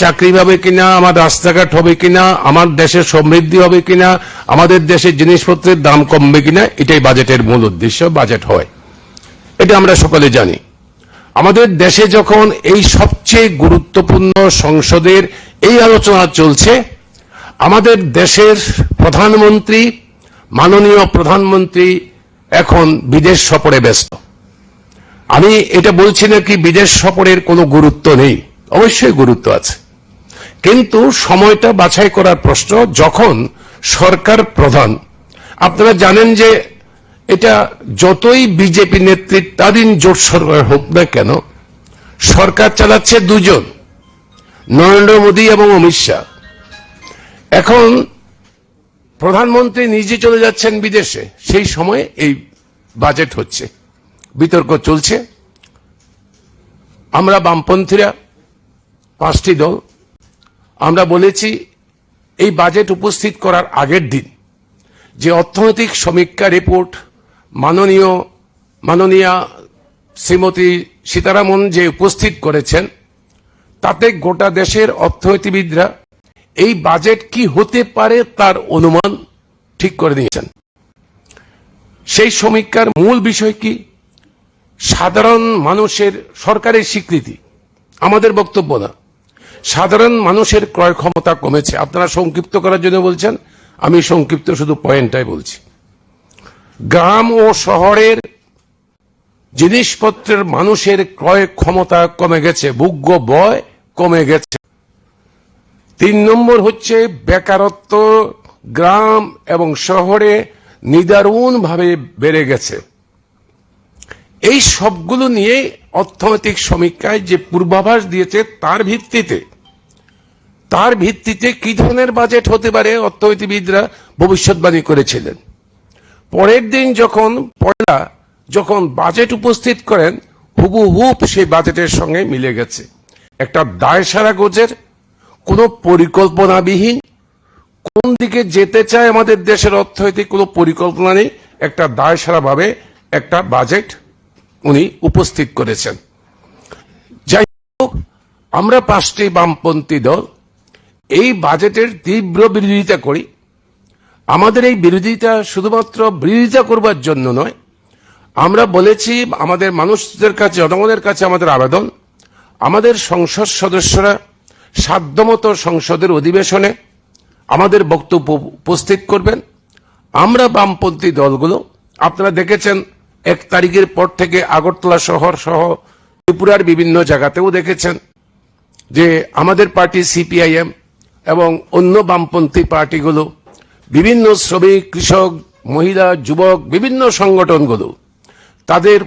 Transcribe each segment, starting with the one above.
চাকরি হবে কিনা, আমার রাস্তাঘাট হবে কিনা, আমার দেশের সমৃদ্ধি হবে কিনা, আমাদের দেশের জিনিসপত্রের দাম কমবে কিনা, এটাই বাজেটের মূল উদ্দেশ্য। বাজেট হয়, এটা আমরা সকলে জানি। আমাদের দেশে যখন এই সবচেয়ে গুরুত্বপূর্ণ সংসদের এই আলোচনা চলছে, আমাদের দেশের প্রধানমন্ত্রী, মাননীয় প্রধানমন্ত্রী এখন বিদেশ সফরে ব্যস্ত। আমি এটা বলছি না কি বিদেশ সফরের কোনো গুরুত্ব নেই, অবশ্যই গুরুত্ব আছে, কিন্তু সময়টা বাছাই করার প্রশ্ন। যখন সরকার প্রধান, আপনারা জানেন যে এটা যতই বিজেপি নেতৃত্বাধীন জোট সরকার হোক না কেন, সরকার চালাচ্ছে দুজন, নরেন্দ্র মোদী এবং অমিত শাহ। এখন প্রধানমন্ত্রী নিজে চলে যাচ্ছেন বিদেশে, সেই সময় এই বাজেট হচ্ছে, বিতর্ক চলছে। আমরা বামপন্থীরা 5টি দল আমরা বলেছি এই বাজেট উপস্থিত করার আগের দিন যে অর্থনৈতিক সমীক্ষা রিপোর্ট মাননীয়া শ্রীমতী সীতারামন যে উপস্থিত করেছেন, তাতে গোটা দেশের অর্থনীতিবিদরা এই বাজেট কি হতে পারে তার অনুমান ঠিক করে দিয়েছেন। সেই সমীক্ষার মূল বিষয় কি? সাধারণ মানুষের সরকারের স্বীকৃতি, আমাদের বক্তব্য না, সাধারণ মানুষের ক্রয় ক্ষমতা কমেছে। আপনারা সংক্ষিপ্ত করার জন্য বলছেন, আমি সংক্ষিপ্ত শুধু পয়েন্টটাই বলছি। গ্রাম ও শহরের জিনিসপত্রের মানুষের ক্রয় ক্ষমতা কমে গেছে, ভোগ্য ব্যয় কমে গেছে। 3 নম্বর হচ্ছে বেকারত্ব গ্রাম এবং শহরে নিদারুণভাবে বেড়ে গেছে। এই সবগুলো নিয়ে অর্থনৈতিক সমীক্ষায় যে পূর্বাভাস দিয়েছে তার ভিত্তিতে কি ধরনের বাজেট হতে পারে অর্থনীতিবিদরা ভবিষ্যৎবাণী করেছিলেন। পরের দিন যখন বাজেট উপস্থিত করেন, হুবহুব সেই বাজেটের সঙ্গে মিলে গেছে। একটা দায়সারা গোছের, কোনো পরিকল্পনাবিহীন, কোন দিকে যেতে চায় আমাদের দেশের অর্থনৈতিক কোনো পরিকল্পনা নেই, একটা দায়সারা ভাবে একটা বাজেট উনি উপস্থিত করেছেন। যাই হোক, আমরা 5টি বামপন্থী দল এই বাজেটের তীব্র বিরোধিতা করি। আমাদের এই বিরোধিতা শুধুমাত্র বিরোধিতা করবার জন্য নয়, আমরা বলেছি আমাদের মানুষদের কাছে, জনগণের কাছে আমাদের আবেদন, আমাদের সংসদ সদস্যরা সাধ্যমতো সংসদের অধিবেশনে আমাদের বক্তব্য উপস্থিত করবেন। আমরা বামপন্থী দলগুলো, আপনারা দেখেছেন 1 তারিখের পর থেকে আগরতলা শহর সহ ত্রিপুরার বিভিন্ন জায়গাতেও দেখেছেন যে আমাদের পার্টি সিপিআইএম এবং অন্য বামপন্থী পার্টিগুলো, বিভিন্ন শ্রমিক, কৃষক, মহিলা, যুবক, বিভিন্ন সংগঠনগুলো তাদের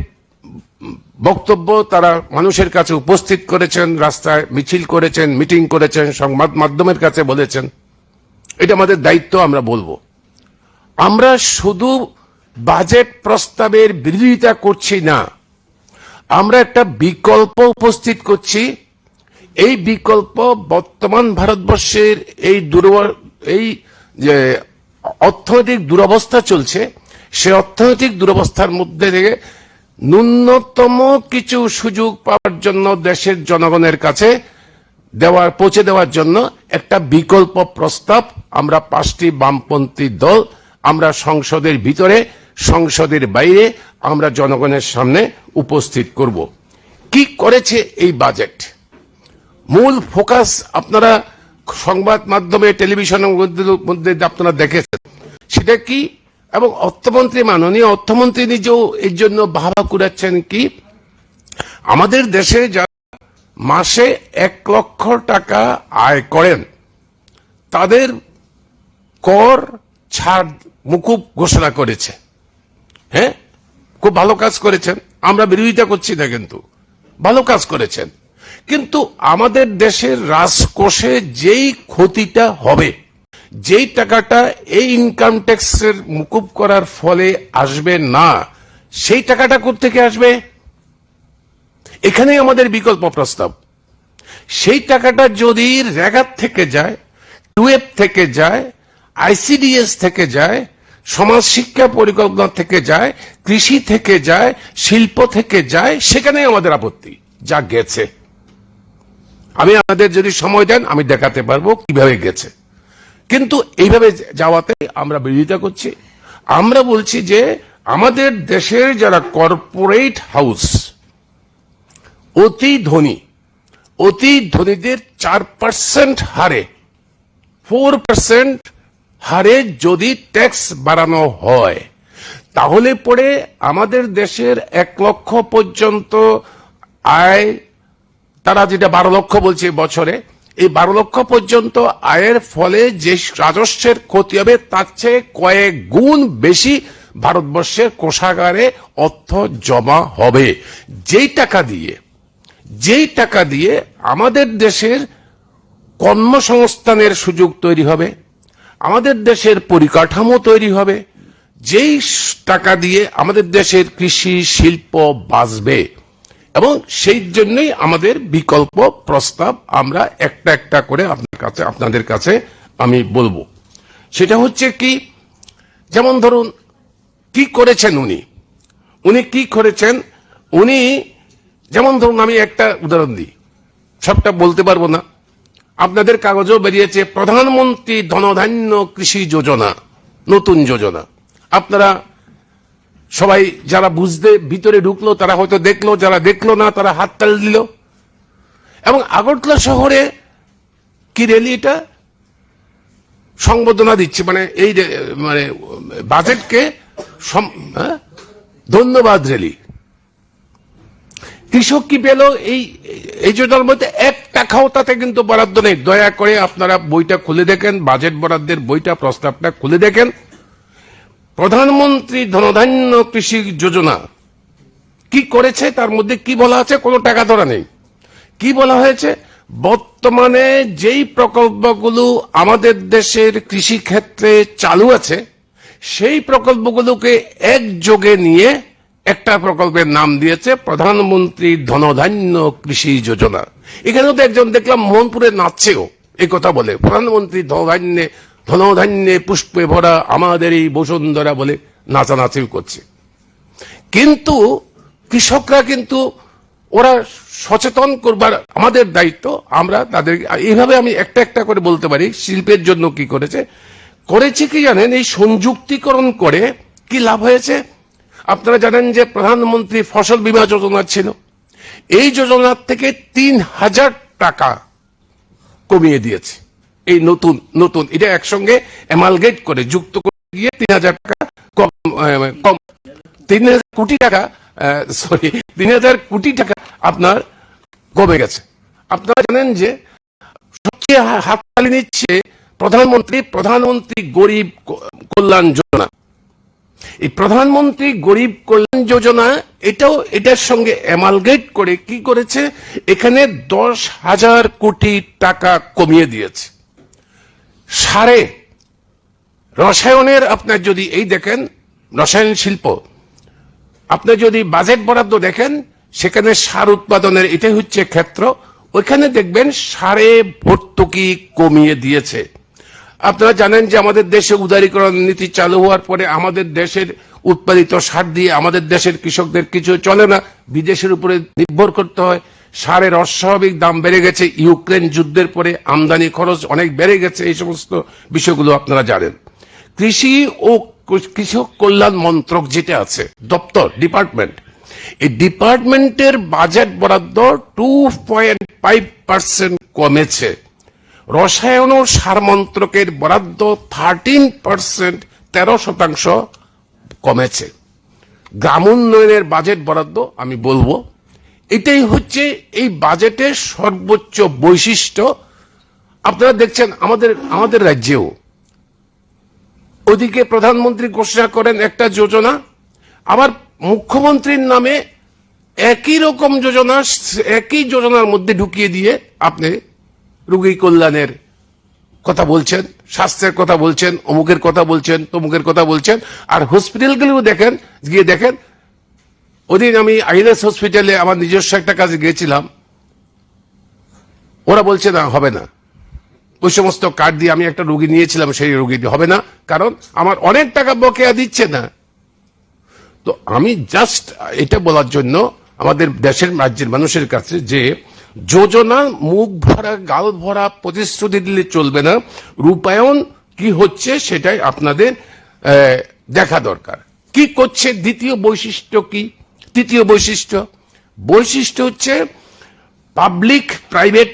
বক্তব্য তারা মানুষের কাছে উপস্থিত করেছেন, রাস্তায় মিছিল করেছেন, মিটিং করেছেন, সংবাদ মাধ্যমের কাছে বলেছেন। এটা আমাদের দায়িত্ব, আমরা বলবো। আমরা শুধু বাজেট প্রস্তাবের বিরোধিতা করছি না, আমরা একটা বিকল্প উপস্থিত করছি। এই বিকল্প বর্তমান ভারতবর্ষের এই যে অর্থনৈতিক দুরবস্থা চলছে, সে অর্থনৈতিক দুরবস্থার মধ্যে থেকে ন্যূনতম কিছু সুযোগ পাওয়ার জন্য দেশের জনগণের কাছে পৌঁছে দেওয়ার জন্য একটা বিকল্প প্রস্তাব আমরা 5টি বামপন্থী দল আমরা সংসদের ভিতরে, সংসদের বাইরে আমরা জনগণের সামনে উপস্থিত করব। কি করেছে এই বাজেট? মূল ফোকাস আপনারা সংবাদ মাধ্যমে, টেলিভিশনের মধ্যে আপনারা দেখেছেন, সেটা কি? এবং অর্থমন্ত্রী, মাননীয় অর্থমন্ত্রী নিজেও এর জন্য বাহবা কুড়াচ্ছেন কি, আমাদের দেশে যারা মাসে 1 লক্ষ টাকা আয় করেন তাদের কর ছাড় মুকুব ঘোষণা করেছে। হ্যাঁ, খুব ভালো কাজ করেছেন, আমরা বিরোধিতা করছি না, কিন্তু ভালো কাজ করেছেন। কিন্তু আমাদের দেশের রাজকোষে যেই ক্ষতিটা হবে, যেই টাকাটা এই ইনকাম ট্যাক্সের মুকুব করার ফলে আসবে না, সেই টাকাটা কোত্থেকে আসবে? এখানেই আমাদের বিকল্প প্রস্তাব। সেই টাকাটা যদি রেগার থেকে যায়, টুয়েব থেকে যায়, আইসিডিএস থেকে যায়, সমাজ শিক্ষা পরিকল্পনা থেকে যায়, কৃষি থেকে যায়, শিল্প থেকে যায়, সেখানেই আমাদের আপত্তি। যা গেছে আমি আমাদের যদি সময় দেন আমি দেখাতে পারবো কিভাবে গেছে। কিন্তু এইভাবে যাওয়াতে আমরা বিরোধিতা করছি। আমরা বলছি যে আমাদের দেশের যারা কর্পোরেট হাউস অতি ধনীদের 4% হারে 4% হারে যদি ট্যাক্স বাড়ানো হয়, তাহলে পরে আমাদের দেশের 1 লক্ষ পর্যন্ত আয়, তারা যেটা 12 লক্ষ বলছে বছরে, এই 12 লক্ষ পর্যন্ত আয়ের ফলে যে রাজস্বের ক্ষতি হবে তার চেয়ে কয়েক গুণ বেশি ভারতবর্ষের কোষাগারে অর্থ জমা হবে। যেই টাকা দিয়ে আমাদের দেশের কর্মসংস্থানের সুযোগ তৈরি হবে, আমাদের দেশের পরিকাঠামো তৈরি হবে, যেই টাকা দিয়ে আমাদের দেশের কৃষি শিল্প বাঁচবে। এবং সেই জন্যই আমাদের বিকল্প প্রস্তাব আমরা একটা একটা করে আপনাদের কাছে আমি বলবো। সেটা হচ্ছে কি, যেমন ধরুন কি করেছেন উনি কি করেছেন, উনি যেমন ধরুন আমি একটা উদাহরণ দিই, সবটা বলতে পারবো না, আপনাদের কাগজেও বেরিয়েছে প্রধানমন্ত্রী ধনধান্য কৃষি যোজনা, নতুন যোজনা। আপনারা সবাই যারা বুঝতে ভিতরে ঢুকলো তারা হয়তো দেখলো, যারা দেখলো না তারা হাততাল দিল। এবং আগরতলা শহরে কি র্যালি, এটা সংবর্ধনা দিচ্ছে, মানে বাজেটকে ধন্যবাদ র্যালি। কৃষক কি পেল এই যোজনার মধ্যে? 1 টাকাও তাতে কিন্তু বরাদ্দ নেই। দয়া করে আপনারা বইটা খুলে দেখেন, বাজেট বরাদ্দের বইটা, প্রস্তাবটা খুলে দেখেন। প্রধানমন্ত্রী ধনধান্য কৃষি যোজনা কি করেছে, তার মধ্যে কি বলা আছে? কোনো টাকা ধরা নেই। কি বলা হয়েছে? বর্তমানে যেই প্রকল্পগুলো আমাদের দেশের কৃষি ক্ষেত্রে চালু আছে সেই প্রকল্পগুলোকে একযোগে নিয়ে একটা প্রকল্পের নাম দিয়েছে প্রধানমন্ত্রী ধনধান্য কৃষি যোজনা। এখানেও তো একজন দেখলাম মোহনপুরে নাচছেও এই কথা বলে, প্রধানমন্ত্রী ধনধান্যে পুষ্পে ভরা আমাদের এই বসুন্ধরা বলে নাচানাচি করছে। কিন্তু কৃষকরা কিন্তু ওরা সচেতন করবার আমাদের দায়িত্ব, আমরা তাদের এইভাবে আমি একটা একটা করে বলতে পারি। শিল্পের জন্য কি করেছে কি জানেন? এই সংযুক্তিকরণ করে কি লাভ হয়েছে আপনারা জানেন যে প্রধানমন্ত্রী ফসল বীমা যোজনা ছিল, এই যোজনার থেকে 3000 টাকা কমিয়ে দিয়েছে। এই নতুন এটা একসঙ্গে অ্যামালগেট করে যুক্ত করে গিয়ে 3000 টাকা কম 3000 কোটি টাকা 3000 কোটি টাকা আপনার কমে গেছে। আপনারা জানেন যে সবচেয়ে হাততালি নিচ্ছে প্রধানমন্ত্রী গরিব কল্যাণ যোজনা। এই প্রধানমন্ত্রী গরিব কল্যাণ যোজনা এটার সঙ্গে অ্যামালগেট করে কি করেছে, এখানে 10,000 কোটি টাকা কমিয়ে দিয়েছে। সারে রসায়নের আপনার যদি এই দেখেন রসায়ন শিল্প, আপনার যদি বাজেট বরাদ্দ দেখেন সেখানে সার উৎপাদনের এটাই হচ্ছে ক্ষেত্র, ওইখানে দেখবেন সারে ভর্তুকি কমিয়ে দিয়েছে। আপনারা জানেন যে আমাদের দেশে উদারীকরণ নীতি চালু হওয়ার পরে আমাদের দেশের উৎপাদিত সার দিয়ে আমাদের দেশের কৃষকদের কিছু চলে না, বিদেশের উপরে নির্ভর করতে হয়। সারের অস্বাভাবিক দাম বেড়ে গেছে, ইউক্রেন যুদ্ধের পরে আমদানি খরচ অনেক বেড়ে গেছে। এই সমস্ত বিষয়গুলো আপনারা জানেন। কৃষি ও কৃষক কল্যাণ মন্ত্রক যেটা আছে দপ্তর, ডিপার্টমেন্ট, এই ডিপার্টমেন্টের বাজেট বরাদ্দ 2.5% কমেছে। রসায়ন ও সার মন্ত্রকের বরাদ্দ 13% কমেছে। গ্রাম উন্নয়নের বাজেট বরাদ্দ আমি বলবো এটাই হচ্ছে এই বাজেটের সর্বোচ্চ বৈশিষ্ট্য। আপনারা দেখছেন আমাদের রাজ্যেও ওদিকে প্রধানমন্ত্রী ঘোষণা করেন একটা যোজনা, আবার মুখ্যমন্ত্রীর নামে একই রকম যোজনা একই যোজনার মধ্যে ঢুকিয়ে দিয়ে আপনি রোগী কল্যাণের কথা বলছেন, স্বাস্থ্যের কথা বলছেন, অমুকের কথা বলছেন, তমুকের কথা বলছেন। আর হসপিটালগুলো গিয়ে দেখেন। ওদিন আমি আইএলএস হসপিটালে আমার নিজস্ব একটা কাজে গিয়েছিলাম, ওরা বলছে না, হবে না। ওই সমস্ত কার্ড দিয়ে আমি একটা রোগী নিয়েছিলাম, সেই রোগীটি হবে না, কারণ আমার অনেক টাকা বকেয়া দিচ্ছে না। তো আমি জাস্ট এটা বলার জন্য আমাদের দেশের রাজ্যের মানুষের কাছে যে যোজনা মুখ ভরা গাল ভরা প্রতিশ্রুতি দিলে চলবে না, রূপায়ণ কি হচ্ছে সেটাই আপনাদের দেখা দরকার। কি করছে? দ্বিতীয় বৈশিষ্ট্য কি? তৃতীয় বৈশিষ্ট্য হচ্ছে পাবলিক প্রাইভেট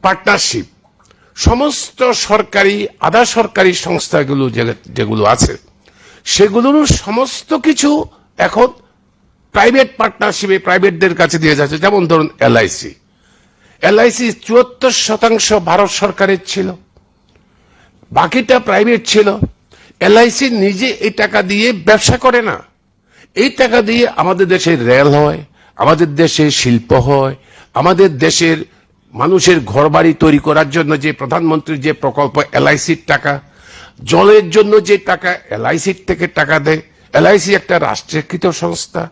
পার্টনারশিপ। সমস্ত সরকারি আধা সরকারি সংস্থাগুলো যেগুলো আছে সেগুলোর সমস্ত কিছু এখন প্রাইভেট পার্টনারশিপে প্রাইভেটদের কাছে দিয়ে যাচ্ছে। যেমন ধরুন এলআইসি 74% ভারত সরকারের ছিল, বাকিটা প্রাইভেট ছিল। এলআইসি নিজে এই টাকা দিয়ে ব্যবসা করে না, এই টাকা দিয়ে আমাদের দেশে রেল হয়, আমাদের দেশে শিল্প হয়, আমাদের দেশের মানুষের ঘরবাড়ি তৈরি করার জন্য যে প্রধানমন্ত্রীর যে প্রকল্প এলআইসির টাকা, জলের জন্য যে টাকা এলআইসির থেকে টাকা দেয়। এলআইসি একটা রাষ্ট্রীয়কৃত সংস্থা।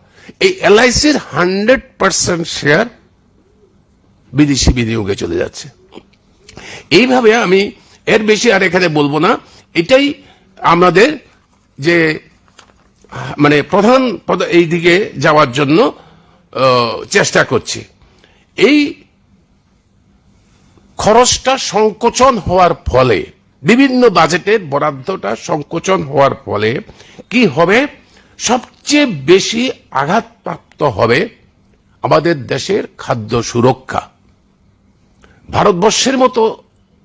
এই এলআইসির 100% শেয়ার বিদেশি বিনিয়োগে চলে যাচ্ছে। এইভাবে আমি এর বেশি আর এখানে বলবো না। এটাই আমাদের যে মানে প্রধান এই দিকে যাওয়ার জন্য চেষ্টা করছি। এই খরচটা সংকোচন হওয়ার ফলে, বিভিন্ন বাজেটের বরাদ্দটা সংকোচন হওয়ার ফলে কি হবে? সবচেয়ে বেশি আঘাতপ্রাপ্ত হবে আমাদের দেশের খাদ্য সুরক্ষা। ভারতবর্ষের মতো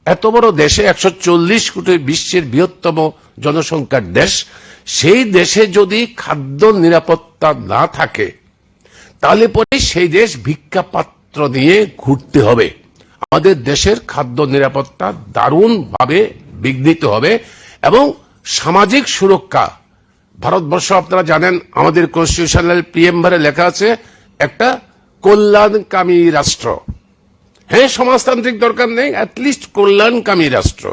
এত বড় দেশে, 140 কোটি বিশ্বের বৃহত্তম জনসংখ্যার দেশ, সেই দেশে যদি খাদ্য নিরাপত্তা না থাকে তাহলে পরে সেই দেশ ভিক্ষা পাত্র নিয়ে ঘুরতে হবে। আমাদের দেশের খাদ্য নিরাপত্তা দারুণভাবে বিঘ্নিত হবে। এবং সামাজিক সুরক্ষা, ভারতবর্ষ আপনারা জানেন আমাদের কনস্টিটিউশনাল প্রিএম্বারে লেখা আছে একটা কল্যাণকামী রাষ্ট্র। হ্যাঁ, সমাজতান্ত্রিক দরকার নেই, অ্যাটলিস্ট কল্যাণকামী রাষ্ট্র।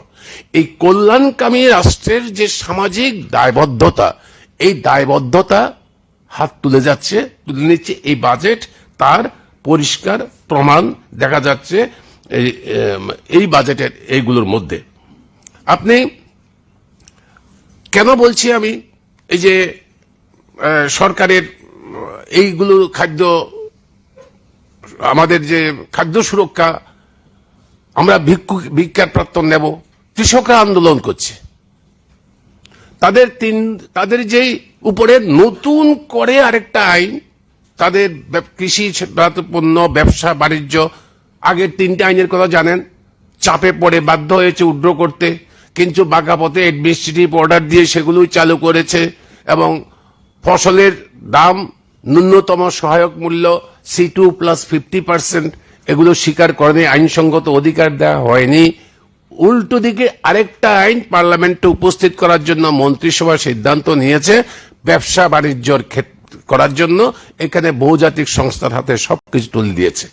এই কল্যাণকামী রাষ্ট্রের যে সামাজিক দায়বদ্ধতা, এই দায়বদ্ধতা হাত তুলে নিচ্ছে এই বাজেট। তার পরিষ্কার প্রমাণ দেখা যাচ্ছে এই বাজেটের এইগুলোর মধ্যে। আপনি কেন বলছি আমি এই যে সরকারের এইগুলো খাদ্য, আমাদের যে খাদ্য সুরক্ষা, আমরা ভিক্ষার প্রার্থন নেব। কৃষকরা আন্দোলন করছে, তাদের যেই উপরে নতুন করে আরেকটা আইন, তাদের কৃষি পণ্য ব্যবসা বাণিজ্য, আগের 3টে আইনের কথা জানেন, চাপে পড়ে বাধ্য হয়েছে উইথড্র করতে, কিন্তু বাঁকা পথে অ্যাডমিনিস্ট্রেটিভ অর্ডার দিয়ে সেগুলোই চালু করেছে। এবং ফসলের দাম, ন্যূনতম সহায়ক মূল্য C2 + 50%, এগুলো স্বীকার করেনি, আইনসঙ্গত অধিকার দেওয়া হয়নি। উল্টো দিকে আরেকটা আইন পার্লামেন্টে উপস্থিত করার জন্য মন্ত্রিসভা সিদ্ধান্ত নিয়েছে ব্যবসা বাণিজ্য করার জন্য। এখানে বহুজাতিক সংস্থার হাতে সবকিছু তুলে দিয়েছে।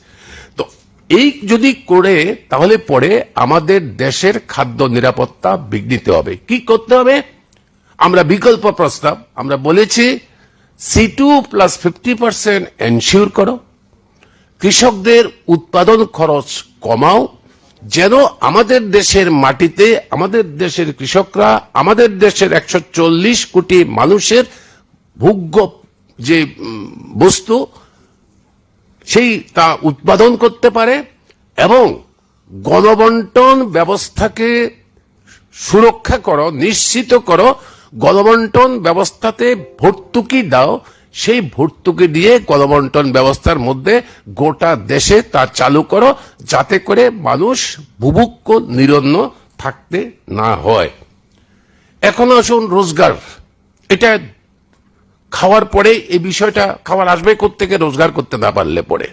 তো এই যদি করে তাহলে পরে আমাদের দেশের খাদ্য নিরাপত্তা বিঘ্নিত হবে। কি করতে হবে? আমরা বিকল্প প্রস্তাব আমরা বলেছি, C2 + 50% এনশিওর করো, কৃষকদের উৎপাদন খরচ কমাও, যেন আমাদের দেশের মাটিতে আমাদের দেশের কৃষকরা আমাদের দেশের 140 কোটি মানুষের ভোগ্য যে বস্তু সেই তা উৎপাদন করতে পারে। এবং গণবন্টন ব্যবস্থাকে সুরক্ষা করো, নিশ্চিত করো, গণবন্টন ব্যবস্থাতে ভর্তুকি দাও, সেই ভর্তুকি দিয়ে গণবন্টন ব্যবস্থার মধ্যে গোটা দেশে তা চালু করো, যাতে করে মানুষ বুভুক্ষ নিরন্ন থাকতে না হয়। এখন আসুন রোজগার। এটা খাওয়ার পরে এই বিষয়টা, খাবার আসবে কোত্থেকে? রোজগার করতে না পারলে পরে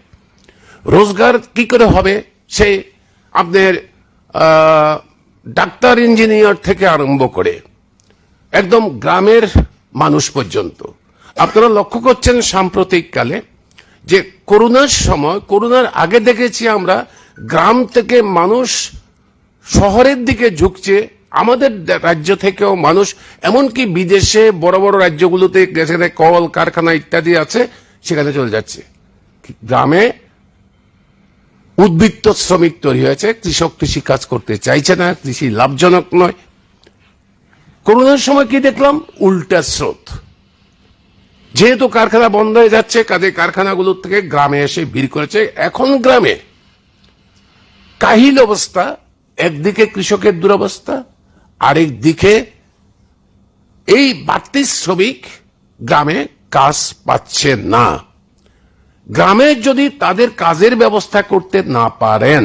রোজগার কি করে হবে? সে আপনার ডাক্তার ইঞ্জিনিয়ার থেকে আরম্ভ করে একদম গ্রামের মানুষ পর্যন্ত। আপনারা লক্ষ্য করছেন সাম্প্রতিক কালে যে করোনার সময়, করোনার আগে দেখেছি আমরা গ্রাম থেকে মানুষ শহরের দিকে ঝুঁকছে। আমাদের রাজ্য থেকেও মানুষ, এমনকি বিদেশে বড় বড় রাজ্যগুলোতে যেখানে কল কারখানা ইত্যাদি আছে সেখানে চলে যাচ্ছে। গ্রামে উদ্বৃত্ত শ্রমিক তৈরি হয়েছে, কৃষক কৃষি কাজ করতে চাইছে না, কৃষি লাভজনক নয়। করোনার সময় কি দেখলাম? উল্টা স্রোত। যেহেতু কারখানা বন্ধ হয়ে যাচ্ছে, কাজে কারখানাগুলোর থেকে গ্রামে এসে ভিড় করেছে। এখন গ্রামে কাহিল অবস্থা, একদিকে কৃষকের দুরবস্থা, আরেক দিকে এই বাড়তি শ্রমিক গ্রামে কাজ পাচ্ছে না। গ্রামে যদি তাদের কাজের ব্যবস্থা করতে না পারেন,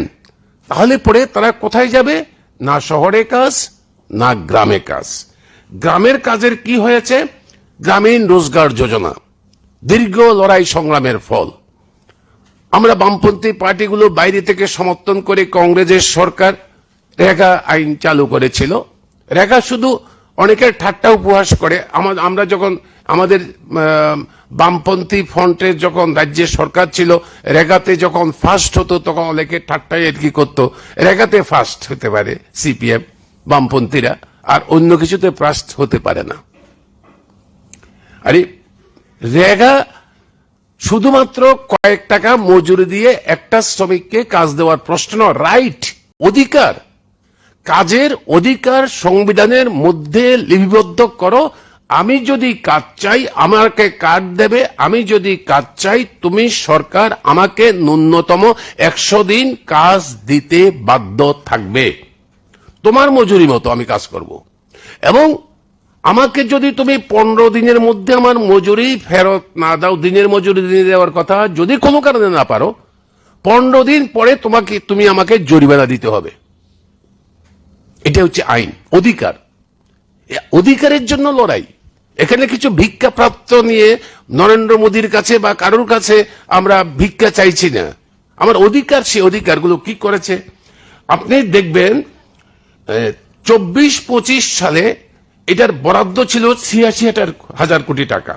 তাহলে পরে তারা কোথায় যাবে? না শহরে কাজ, না গ্রামে কাজ। গ্রামের কাজের কি হয়েছে? গ্রামীণ রোজগার যোজনা দীর্ঘ লড়াই সংগ্রামের ফল। আমরা বামপন্থী পার্টিগুলো বাইরে থেকে সমর্থন করে কংগ্রেসের সরকার রেগা আইন চালু করেছিল। রেগা শুধু অনেকের ঠাট্টা উপহাস করে। আমরা যখন আমাদের বামপন্থী ফ্রন্টের যখন রাজ্যের সরকার ছিল, রেগাতে যখন ফার্স্ট হতো তখন অনেকে ঠাট্টাই আর কি করতো, রেগাতে ফার্স্ট হতে পারে সিপিএম বামপন্থীরা, আর অন্য কিছুতে ফার্স্ট হতে পারে না। আরে রেগা শুধুমাত্র কয়েক টাকা মজুরি দিয়ে একটা শ্রমিককে কাজ দেওয়ার প্রশ্ন, রাইট, অধিকার। কাজের অধিকার সংবিধানের মধ্যে লিপিবদ্ধ করো। আমি যদি কাজ চাই আমাকে কাজ দেবে, আমি যদি কাজ চাই তুমি সরকার আমাকে ন্যূনতম 100 দিন কাজ দিতে বাধ্য থাকবে। তোমার মজুরি মতো আমি কাজ করব। এবং আমাকে যদি তুমি 15 দিনের মধ্যে আমার মজুরি ফেরত না দাও, দিনের মজুরি দিয়ে দেওয়ার কথা, যদি কোনো কারণে না পারো, 15 দিন পরে তুমি আমাকে জরিমানা দিতে হবে। এটা হচ্ছে আইন, অধিকার। অধিকারের জন্য লড়াই। এখানে কিছু ভিক্ষা প্রাপ্ত নিয়ে নরেন্দ্র মোদীর কাছে বা কারোর কাছে আমরা ভিক্ষা চাইছি না। আমার অধিকার, সেই অধিকারগুলো কি করেছে আপনি দেখবেন। 24-25 সালে এটার বরাদ্দ ছিল 86,000 কোটি টাকা।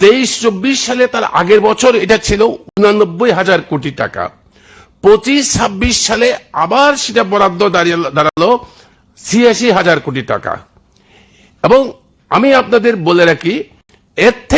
23-24 সালে তার আগের বছর এটা ছিল 89,000 কোটি টাকা। 25-26 সালে আবার সেটা বরাদ্দ দাঁড়ালো 86,000 কোটি টাকা। এবং আমি আপনাদের বলে রাখি, এর থেকে